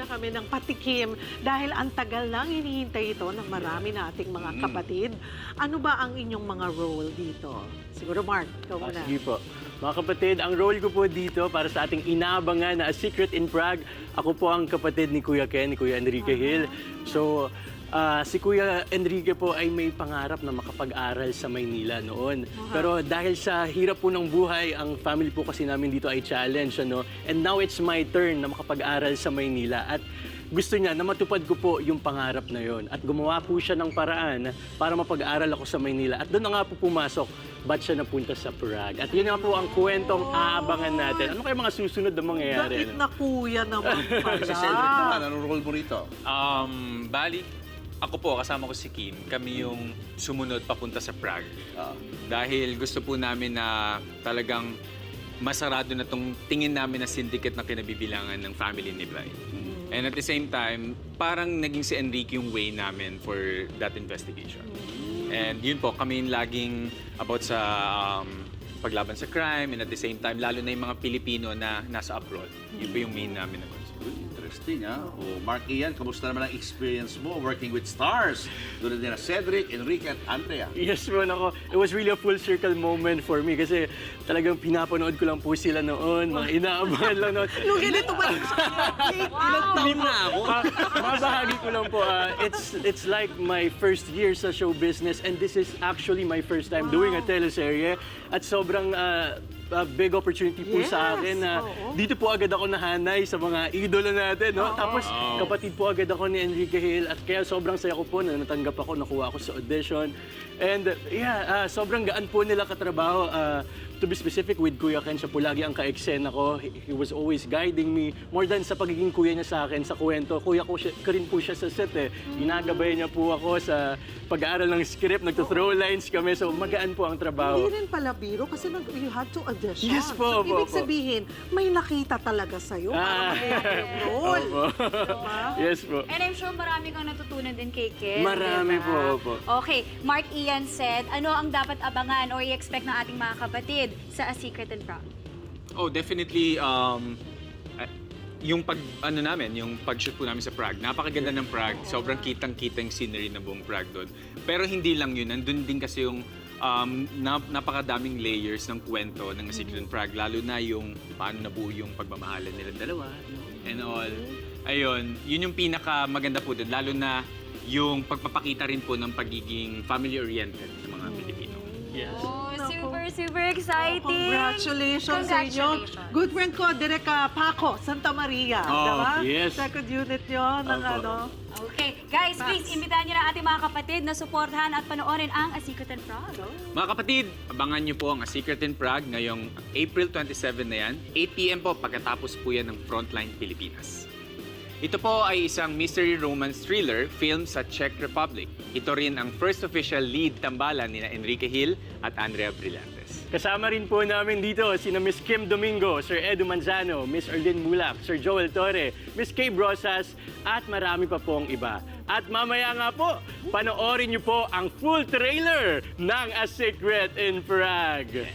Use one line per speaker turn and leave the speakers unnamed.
na kami ng patikim dahil ang tagal nang hinihintay ito ng marami nating mga kapatid. Ano ba ang inyong mga role dito? Siguro Mark, ikaw muna.
Sige po. Mga kapatid, ang role ko po dito para sa ating inaabangan na A Secret in Prague, ako po ang kapatid ni Kuya Ken, ni Kuya Enrique Hill. So, si Kuya Enrique po ay may pangarap na makapag-aral sa Maynila noon. Pero dahil sa hirap po ng buhay, ang family po kasi namin dito ay challenge. Ano? And now it's my turn na makapag-aral sa Maynila. At gusto niya na matupad ko po yung pangarap na yon. At gumawa po siya ng paraan para mapag-aral ako sa Maynila. At doon na nga po pumasok, ba't siya napunta sa Prague. At yun nga po ang kwentong aabangan natin. Ano kaya mga susunod na mangyayari?
Bakit na kuya naman pala?
Si Cedric naman, anong role mo rito?
Bali, ako po, kasama ko si Kim, kami yung sumunod papunta sa Prague. Dahil gusto po namin na talagang masarado na tong tingin namin na syndicate na kinabibilangan ng family ni Blay. And at the same time, parang naging si Enrique yung way namin for that investigation. And yun po, kami yung laging about sa paglaban sa crime, and at the same time, lalo na yung mga Pilipino na nasa abroad. Yun po yung main namin na concern.
Interesting, ha? O, Mark Ian, kamusta naman ang experience mo working with stars? Doon din na Cedric, Enrique, at Andrea.
Yes po, nako. It was really a full circle moment for me kasi talagang pinapanood ko lang po sila noon. Mga inaabangan lang noon.
Nung ganito ba? Ilang taon na ako?
Mabahagi ko lang po. It's like my first year sa show business and this is actually my first time doing a teleserye. At sobrang big opportunity po sa akin na dito po agad ako nahanay sa mga idolo natin, no? Tapos kapatid po agad ako ni Enrique Hill at kaya sobrang saya ko po na natanggap ako, nakuha ako sa audition. And sobrang gaan po nila katrabaho. To be specific with Kuya Ken, siya po lagi ang ka-eksena ko. He was always guiding me. More than sa pagiging kuya niya sa akin, sa kwento. Kuya ko rin po siya sa set eh. Ginagabay niya po ako sa pag-aaral ng script, nagto-throw lines kami. So magaan po ang trabaho.
Hindi rin pala biro kasi you had to audition.
Yes po,
So,
po,
ibig
po.
sabihin, may nakita talaga sa'yo para mangyayari yung role. Diba?
Yes po.
And I'm sure marami kang natutunan din kay Ken.
Marami
diba?
po.
Okay, Mark Ian said, ano ang dapat abangan or i-expect ng ating mga kapatid sa A Secret in Prague?
Oh, definitely, yung yung pag-shoot po namin sa Prague, napakaganda ng Prague. Sobrang kitang-kita yung scenery ng buong Prague doon. Pero hindi lang yun, nandun din kasi yung napakadaming layers ng kwento ng A Secret in Prague, lalo na yung paano nabuo yung pagmamahalan nilang dalawa and all. Ayun, yun yung pinaka maganda po doon, lalo na yung pagpapakita rin po ng pagiging family-oriented ng mga Pilipino.
Yes.
Oh, super exciting!
Congratulations sa inyo. Good friend ko, Direk Paco, Santa Maria. Diba?
yes.
Second unit yun ng
Opo.
ano.
Okay, guys, please, imbitahan niyo na ating mga kapatid na suportahan at panoorin ang A Secret in Prague.
Mga kapatid, abangan niyo po ang A Secret in Prague ngayong April 27 na yan. 8 p.m. po pagkatapos po yan ng Frontline Pilipinas. Ito po ay isang mystery romance thriller film sa Czech Republic. Ito rin ang first official lead tambalan ni Enrique Hill at Andrea Brillantes.
Kasama rin po namin dito sina Miss Kim Domingo, Sir Edu Manzano, Miss Erlyn Mulak, Sir Joel Torre, Miss Kay Brosas, at marami pa pong iba. At mamaya nga po, panoorin niyo po ang full trailer ng A Secret in Prague.